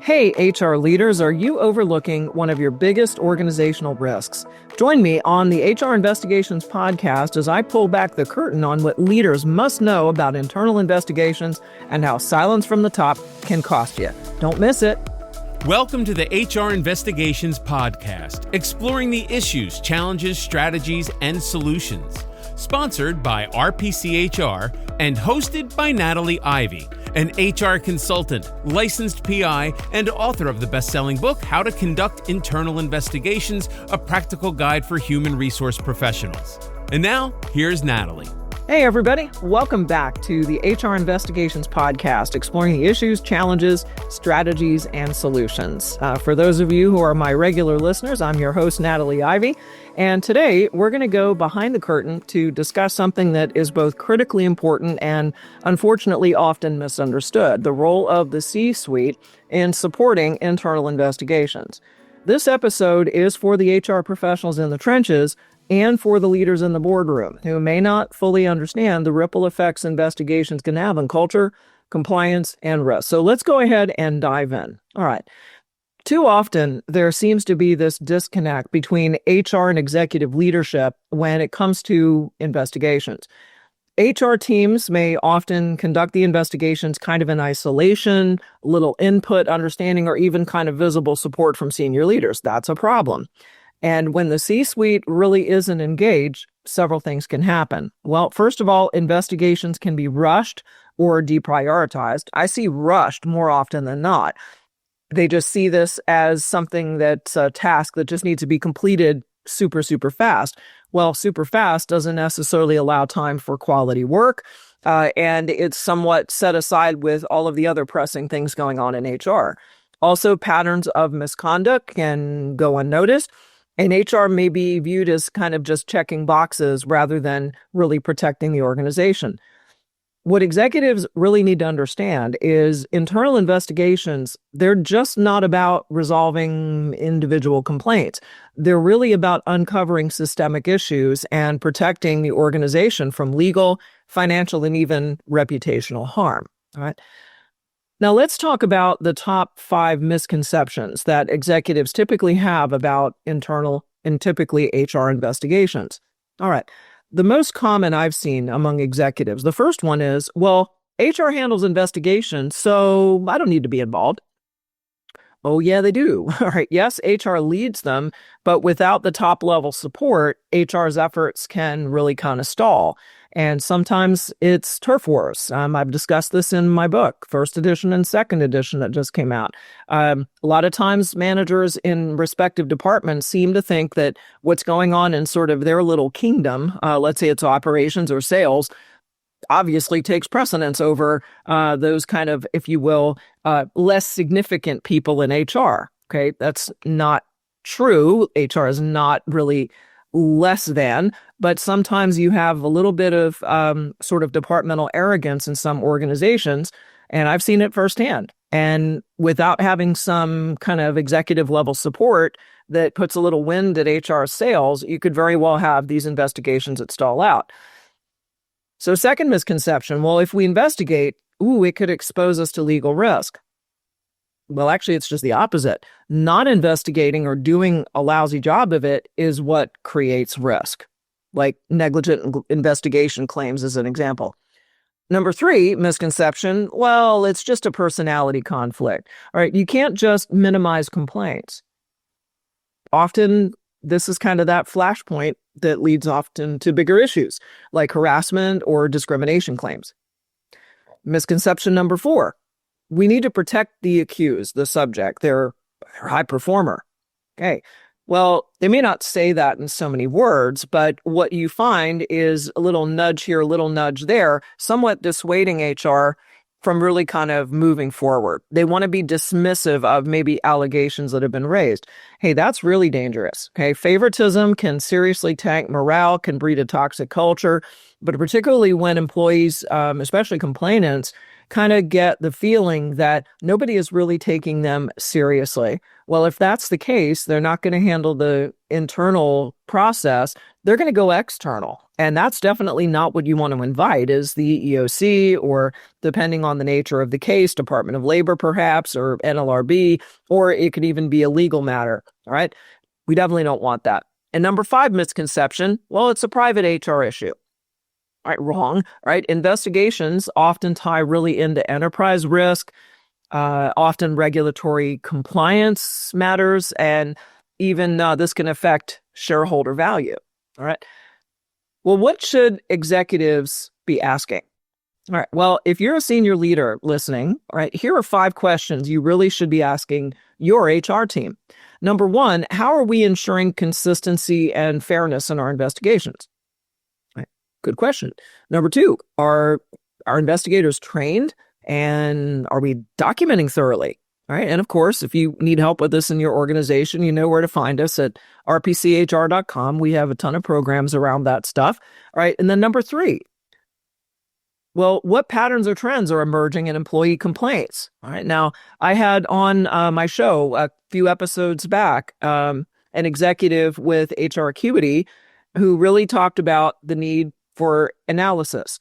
Hey, HR leaders, are you overlooking one of your biggest organizational risks? Join me on the HR Investigations podcast as I pull back the curtain on what leaders must know about internal investigations and how silence from the top can cost you. Don't miss it. Welcome to the HR Investigations podcast, exploring the issues, challenges, strategies, and solutions. Sponsored by RPCHR and hosted by Natalie Ivey, an HR consultant, licensed PI, and author of the best-selling book, How to Conduct Internal Investigations, a practical guide for human resource professionals. And now, here's Natalie. Hey, everybody. Welcome back to the HR Investigations podcast, exploring the issues, challenges, strategies, and solutions. For those of you who are my regular listeners, I'm your host, Natalie Ivey. And today, we're going to go behind the curtain to discuss something that is both critically important and, unfortunately, often misunderstood: the role of the C-suite in supporting internal investigations. This episode is for the HR professionals in the trenches and for the leaders in the boardroom who may not fully understand the ripple effects investigations can have on culture, compliance, and risk. So let's go ahead and dive in. All right. Too often, there seems to be this disconnect between HR and executive leadership when it comes to investigations. HR teams may often conduct the investigations kind of in isolation, little input, understanding, or even kind of visible support from senior leaders. That's a problem. And when the C-suite really isn't engaged, several things can happen. Well, first of all, investigations can be rushed or deprioritized. I see rushed more often than not. They just see this as something that's a task that just needs to be completed super fast. Well, super fast doesn't necessarily allow time for quality work, and it's somewhat set aside with all of the other pressing things going on in HR. Also, patterns of misconduct can go unnoticed. And HR may be viewed as kind of just checking boxes rather than really protecting the organization. What executives really need to understand is internal investigations, they're just not about resolving individual complaints. They're really about uncovering systemic issues and protecting the organization from legal, financial, and even reputational harm. All right. Now, let's talk about the top 5 misconceptions that executives typically have about internal and typically HR investigations. All right. The most common I've seen among executives, the first one is, well, HR handles investigations, so I don't need to be involved. Oh, yeah, they do. All right. Yes, HR leads them, but without the top level support, HR's efforts can really kind of stall. And sometimes it's turf wars. I've discussed this in my book, first edition and second edition that just came out. A lot of times managers in respective departments seem to think that what's going on in sort of their little kingdom, let's say it's operations or sales, obviously takes precedence over those kind of, if you will, less significant people in HR. Okay, that's not true. HR is not really less than, but sometimes you have a little bit of sort of departmental arrogance in some organizations, and I've seen it firsthand. And without having some kind of executive level support that puts a little wind at HR sails, you could very well have these investigations that stall out. So second misconception, well, if we investigate, it could expose us to legal risk. Well, actually, it's just the opposite. Not investigating or doing a lousy job of it is what creates risk, like negligent investigation claims as an example. Number 3 misconception, well, it's just a personality conflict. All right, you can't just minimize complaints. Often, this is kind of that flashpoint that leads often to bigger issues, like harassment or discrimination claims. Misconception number 4. We need to protect the accused, the subject, their high performer. Okay. Well, they may not say that in so many words, but what you find is a little nudge here, a little nudge there, somewhat dissuading HR from really kind of moving forward. They want to be dismissive of maybe allegations that have been raised. Hey, that's really dangerous. Okay. Favoritism can seriously tank morale, can breed a toxic culture, but particularly when employees, especially complainants, kind of get the feeling that nobody is really taking them seriously. Well, if that's the case, they're not going to handle the internal process. They're going to go external. And that's definitely not what you want to invite, is the EEOC, or depending on the nature of the case, Department of Labor perhaps, or NLRB, or it could even be a legal matter. All right. We definitely don't want that. And number 5 misconception, well, it's a private HR issue. All right, wrong, right? Investigations often tie really into enterprise risk, often regulatory compliance matters, and even this can affect shareholder value. All right. Well, what should executives be asking? All right. Well, if you're a senior leader listening, all right, here are 5 questions you really should be asking your HR team. Number 1, how are we ensuring consistency and fairness in our investigations? Good question. Number 2, are our investigators trained, and are we documenting thoroughly? All right. And of course, if you need help with this in your organization, you know where to find us at rpchr.com. We have a ton of programs around that stuff. All right. And then number 3, well, what patterns or trends are emerging in employee complaints? All right. Now, I had on my show a few episodes back an executive with HR Acuity who really talked about the need for analysis.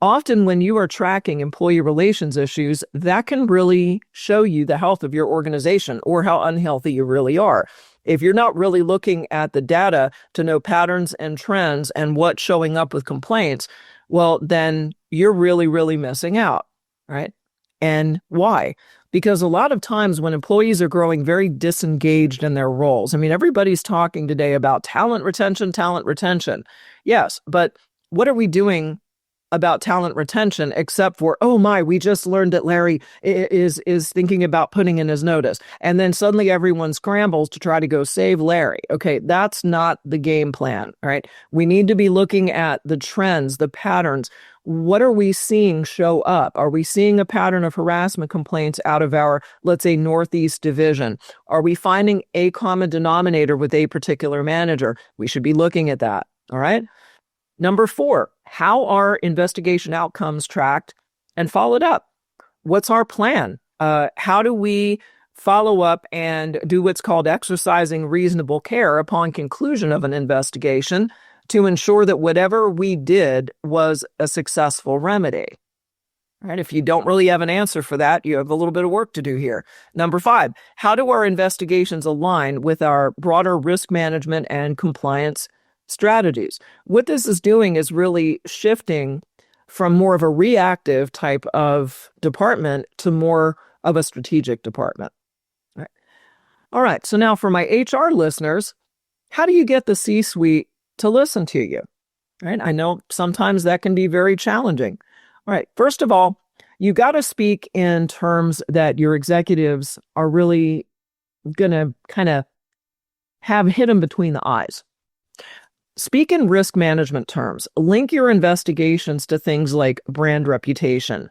Often when you are tracking employee relations issues, that can really show you the health of your organization or how unhealthy you really are. If you're not really looking at the data to know patterns and trends and what's showing up with complaints, well, then you're really, really missing out, right? And why? Because a lot of times when employees are growing very disengaged in their roles, I mean, everybody's talking today about talent retention. Yes, but what are we doing about talent retention except for, oh my, we just learned that Larry is thinking about putting in his notice. And then suddenly everyone scrambles to try to go save Larry. Okay, that's not the game plan, right? We need to be looking at the trends, the patterns. What are we seeing show up? Are we seeing a pattern of harassment complaints out of our, let's say, Northeast division? Are we finding a common denominator with a particular manager? We should be looking at that, all right? Number 4, how are investigation outcomes tracked and followed up? What's our plan? How do we follow up and do what's called exercising reasonable care upon conclusion of an investigation to ensure that whatever we did was a successful remedy? Right? If you don't really have an answer for that, you have a little bit of work to do here. Number 5, how do our investigations align with our broader risk management and compliance strategies? What this is doing is really shifting from more of a reactive type of department to more of a strategic department. All right. So now for my HR listeners, how do you get the C-suite to listen to you? Right? I know sometimes that can be very challenging. All right. First of all, you got to speak in terms that your executives are really going to kind of have hit them between the eyes. Speak in risk management terms. Link your investigations to things like brand reputation,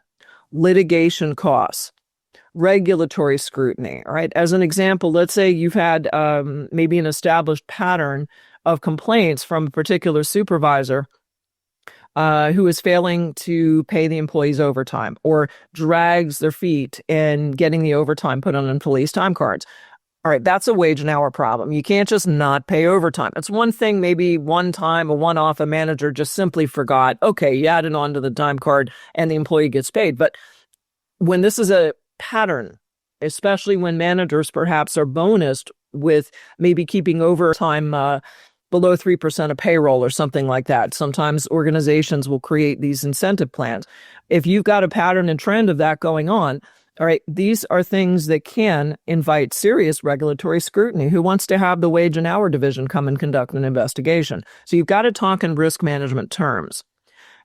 litigation costs, regulatory scrutiny. All right. As an example, let's say you've had maybe an established pattern of complaints from a particular supervisor who is failing to pay the employees overtime or drags their feet in getting the overtime put on employees' time cards. All right, that's a wage and hour problem. You can't just not pay overtime. It's one thing, maybe one time, a one-off, a manager just simply forgot, okay, you add it onto the time card and the employee gets paid. But when this is a pattern, especially when managers perhaps are bonused with maybe keeping overtime below 3% of payroll or something like that. Sometimes organizations will create these incentive plans. If you've got a pattern and trend of that going on, all right, these are things that can invite serious regulatory scrutiny. Who wants to have the wage and hour division come and conduct an investigation? So you've got to talk in risk management terms.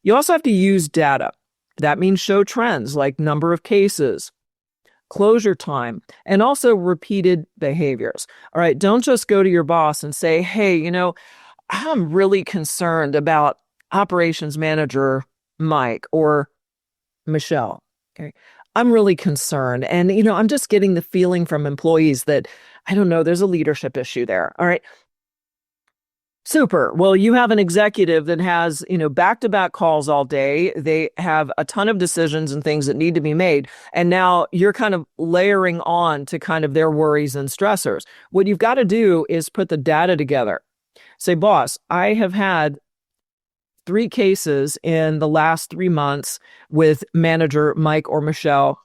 You also have to use data. That means show trends like number of cases, closure time, and also repeated behaviors. All right, don't just go to your boss and say, hey, I'm really concerned about operations manager Mike or Michelle. Okay. I'm really concerned. And, I'm just getting the feeling from employees that, I don't know, there's a leadership issue there. All right. Super. Well, you have an executive that has, back-to-back calls all day. They have a ton of decisions and things that need to be made. And now you're kind of layering on to kind of their worries and stressors. What you've got to do is put the data together. Say, boss, I have had 3 cases in the last 3 months with manager Mike or Michelle.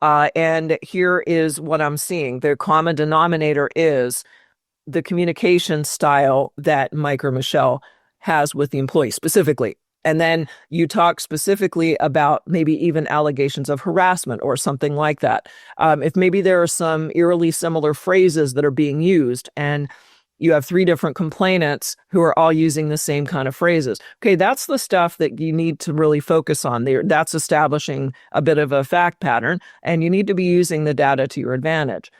And here is what I'm seeing. The common denominator is the communication style that Mike or Michelle has with the employee specifically. And then you talk specifically about maybe even allegations of harassment or something like that. If maybe there are some eerily similar phrases that are being used and you have 3 different complainants who are all using the same kind of phrases. Okay, that's the stuff that you need to really focus on there. That's establishing a bit of a fact pattern, and you need to be using the data to your advantage.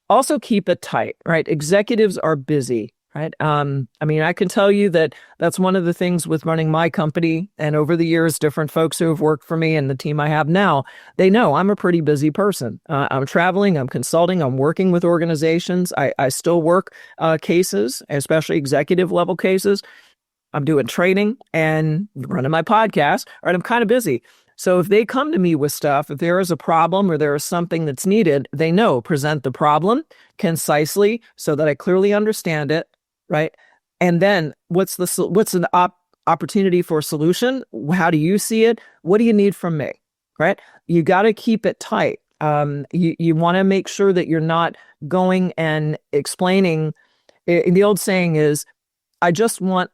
Also keep it tight, right? Executives are busy, right? I can tell you that that's one of the things with running my company. And over the years, different folks who have worked for me and the team I have now, they know I'm a pretty busy person. I'm traveling, I'm consulting, I'm working with organizations. I still work cases, especially executive level cases. I'm doing training and running my podcast, right? I'm kind of busy. So if they come to me with stuff, if there is a problem or there is something that's needed, they know, present the problem concisely so that I clearly understand it, right? And then what's an opportunity for a solution? How do you see it? What do you need from me, right? You got to keep it tight. You want to make sure that you're not going and explaining. The old saying is, I just want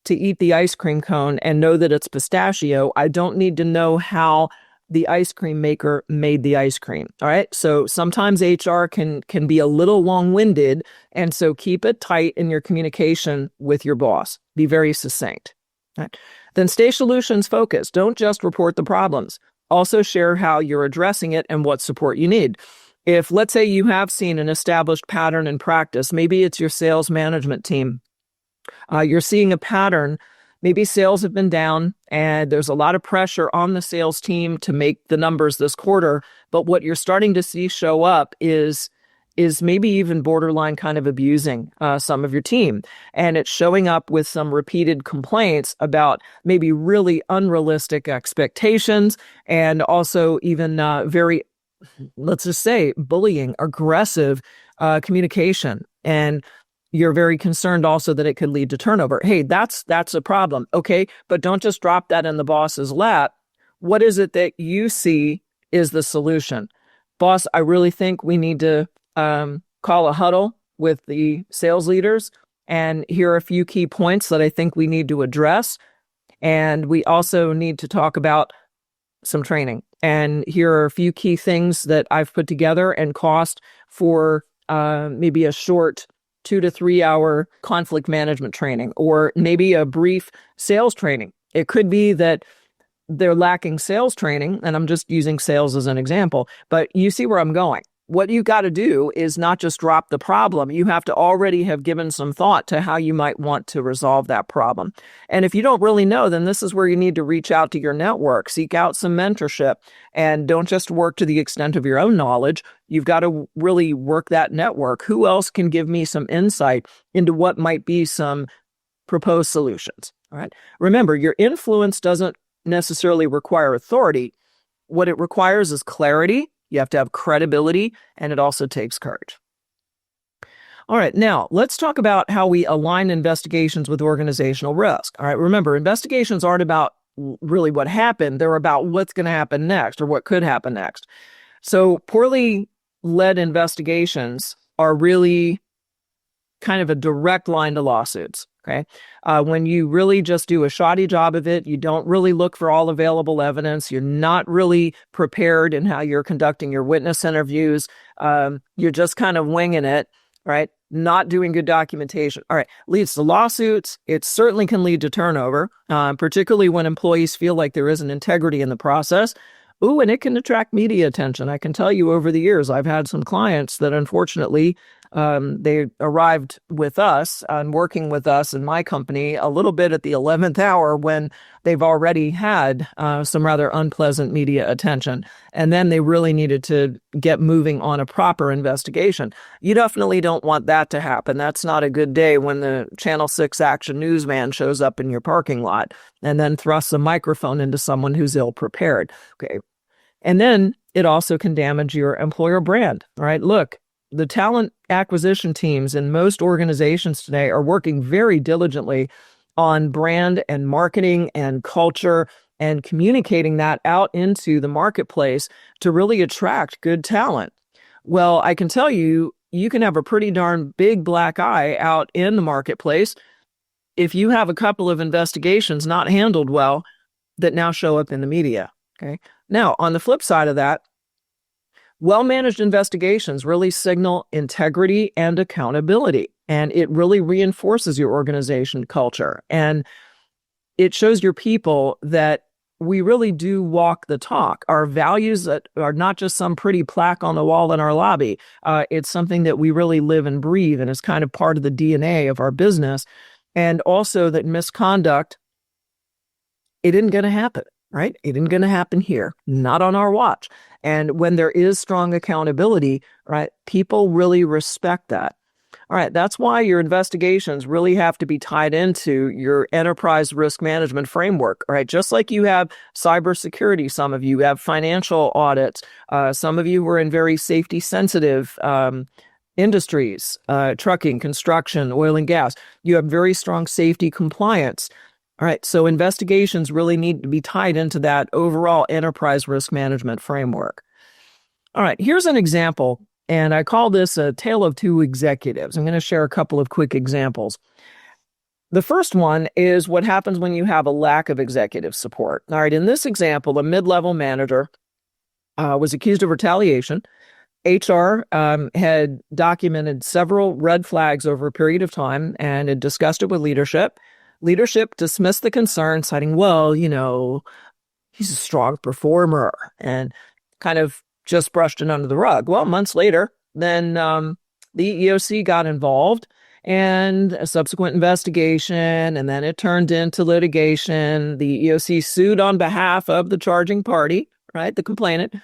to eat the ice cream cone and know that it's pistachio. I don't need to know how the ice cream maker made the ice cream. All right. So sometimes HR can be a little long-winded. And so keep it tight in your communication with your boss. Be very succinct. Right? Then stay solutions focused. Don't just report the problems. Also share how you're addressing it and what support you need. If, let's say, you have seen an established pattern in practice, maybe it's your sales management team. You're seeing a pattern. Maybe sales have been down and there's a lot of pressure on the sales team to make the numbers this quarter. But what you're starting to see show up is maybe even borderline kind of abusing some of your team. And it's showing up with some repeated complaints about maybe really unrealistic expectations and also even very, let's just say, bullying, aggressive communication. And you're very concerned also that it could lead to turnover. Hey, that's a problem. Okay, but don't just drop that in the boss's lap. What is it that you see is the solution? Boss, I really think we need to call a huddle with the sales leaders. And here are a few key points that I think we need to address. And we also need to talk about some training. And here are a few key things that I've put together and cost for maybe a short 2 to 3 hour conflict management training, or maybe a brief sales training. It could be that they're lacking sales training, and I'm just using sales as an example, but you see where I'm going. What you got to do is not just drop the problem. You have to already have given some thought to how you might want to resolve that problem. And if you don't really know, then this is where you need to reach out to your network, seek out some mentorship, and don't just work to the extent of your own knowledge. You've got to really work that network. Who else can give me some insight into what might be some proposed solutions? All right. Remember, your influence doesn't necessarily require authority. What it requires is clarity. You have to have credibility, and it also takes courage. All right, now let's talk about how we align investigations with organizational risk. All right, remember, investigations aren't about really what happened. They're about what's going to happen next or what could happen next. So poorly led investigations are really kind of a direct line to lawsuits. Okay. When you really just do a shoddy job of it, you don't really look for all available evidence. You're not really prepared in how you're conducting your witness interviews. You're just kind of winging it, right? Not doing good documentation. All right. Leads to lawsuits. It certainly can lead to turnover, particularly when employees feel like there isn't integrity in the process. Ooh, and it can attract media attention. I can tell you over the years, I've had some clients that unfortunately They arrived with us and working with us in my company a little bit at the 11th hour when they've already had some rather unpleasant media attention. And then they really needed to get moving on a proper investigation. You definitely don't want that to happen. That's not a good day when the Channel 6 Action newsman shows up in your parking lot and then thrusts a microphone into someone who's ill prepared. Okay. And then it also can damage your employer brand, right? Look, the talent acquisition teams in most organizations today are working very diligently on brand and marketing and culture and communicating that out into the marketplace to really attract good talent. Well, I can tell you, you can have a pretty darn big black eye out in the marketplace if you have a couple of investigations not handled well that now show up in the media. Okay. Now, on the flip side of that, well-managed investigations really signal integrity and accountability, and it really reinforces your organization culture. And it shows your people that we really do walk the talk. Our values that are not just some pretty plaque on the wall in our lobby. It's something that we really live and breathe, and is kind of part of the DNA of our business. And also that misconduct, it isn't going to happen. Right? It isn't going to happen here, not on our watch. And when there is strong accountability, right, people really respect that. All right, that's why your investigations really have to be tied into your enterprise risk management framework, right? Just like you have cybersecurity, some of you have financial audits, some of you were in very safety sensitive industries, trucking, construction, oil and gas. You have very strong safety compliance. All right, so investigations really need to be tied into that overall enterprise risk management framework. All right, here's an example, and I call this a tale of two executives. I'm going to share a couple of quick examples. The first one is what happens when you have a lack of executive support. All right, in this example, a mid-level manager was accused of retaliation. HR had documented several red flags over a period of time and had discussed it with leadership. Leadership dismissed the concern, citing, well, he's a strong performer, and kind of just brushed it under the rug. Well, months later, then the EEOC got involved and a subsequent investigation, and then it turned into litigation. The EEOC sued on behalf of the charging party, right, the complainant,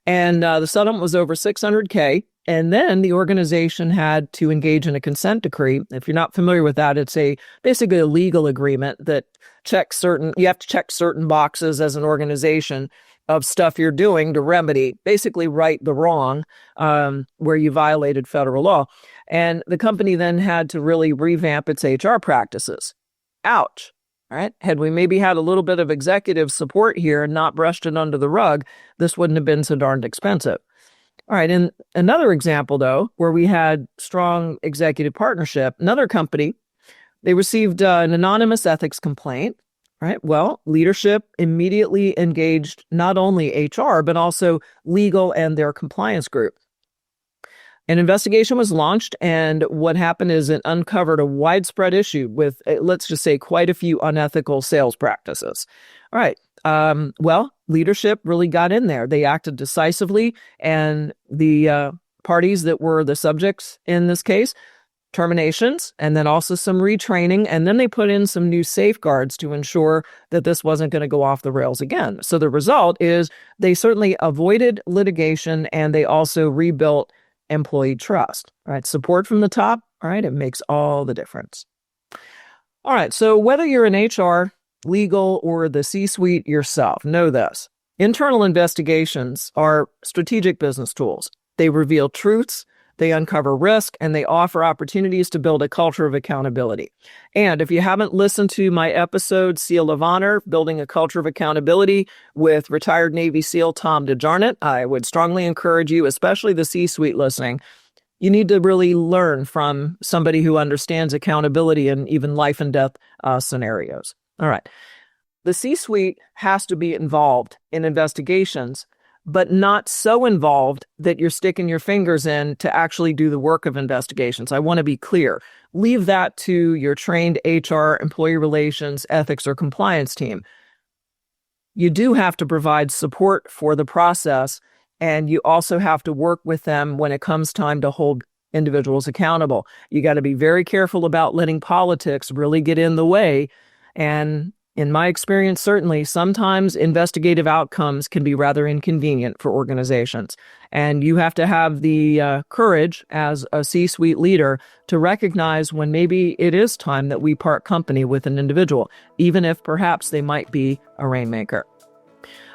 and the settlement was over $600K. And then the organization had to engage in a consent decree. If you're not familiar with that, it's basically a legal agreement that you have to check certain boxes as an organization of stuff you're doing to remedy, basically right the wrong where you violated federal law. And the company then had to really revamp its HR practices. Ouch. All right. Had we maybe had a little bit of executive support here and not brushed it under the rug, this wouldn't have been so darned expensive. All right, in another example, though, where we had strong executive partnership, another company, they received an anonymous ethics complaint, right? Well, leadership immediately engaged not only HR, but also legal and their compliance group. An investigation was launched, and what happened is it uncovered a widespread issue with, let's just say, quite a few unethical sales practices. All right. Well, leadership really got in there. They acted decisively, and the parties that were the subjects in this case, terminations, and then also some retraining, and then they put in some new safeguards to ensure that this wasn't going to go off the rails again. So the result is they certainly avoided litigation, and they also rebuilt employee trust. All right, support from the top, all right, it makes all the difference. All right, so whether you're in HR, legal, or the C-suite yourself, know this. Internal investigations are strategic business tools. They reveal truths, they uncover risk, and they offer opportunities to build a culture of accountability. And if you haven't listened to my episode, Seal of Honor, Building a Culture of Accountability with retired Navy SEAL Tom DeJarnett, I would strongly encourage you, especially the C-suite listening, you need to really learn from somebody who understands accountability in even life and death scenarios. All right. The C-suite has to be involved in investigations, but not so involved that you're sticking your fingers in to actually do the work of investigations. I want to be clear. Leave that to your trained HR, employee relations, ethics, or compliance team. You do have to provide support for the process, and you also have to work with them when it comes time to hold individuals accountable. You got to be very careful about letting politics really get in the way. And in my experience, certainly, sometimes investigative outcomes can be rather inconvenient for organizations. And you have to have the courage as a C-suite leader to recognize when maybe it is time that we part company with an individual, even if perhaps they might be a rainmaker.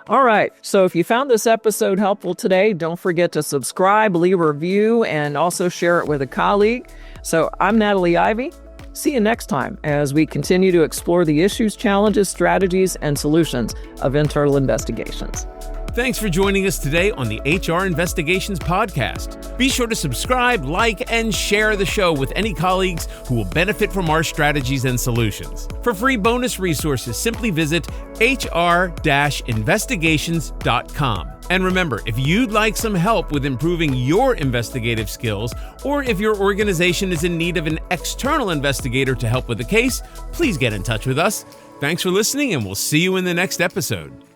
All right, so if you found this episode helpful today, don't forget to subscribe, leave a review, and also share it with a colleague. So I'm Natalie Ivey. See you next time as we continue to explore the issues, challenges, strategies, and solutions of internal investigations. Thanks for joining us today on the HR Investigations Podcast. Be sure to subscribe, like, and share the show with any colleagues who will benefit from our strategies and solutions. For free bonus resources, simply visit hr-investigations.com. And remember, if you'd like some help with improving your investigative skills, or if your organization is in need of an external investigator to help with a case, please get in touch with us. Thanks for listening, and we'll see you in the next episode.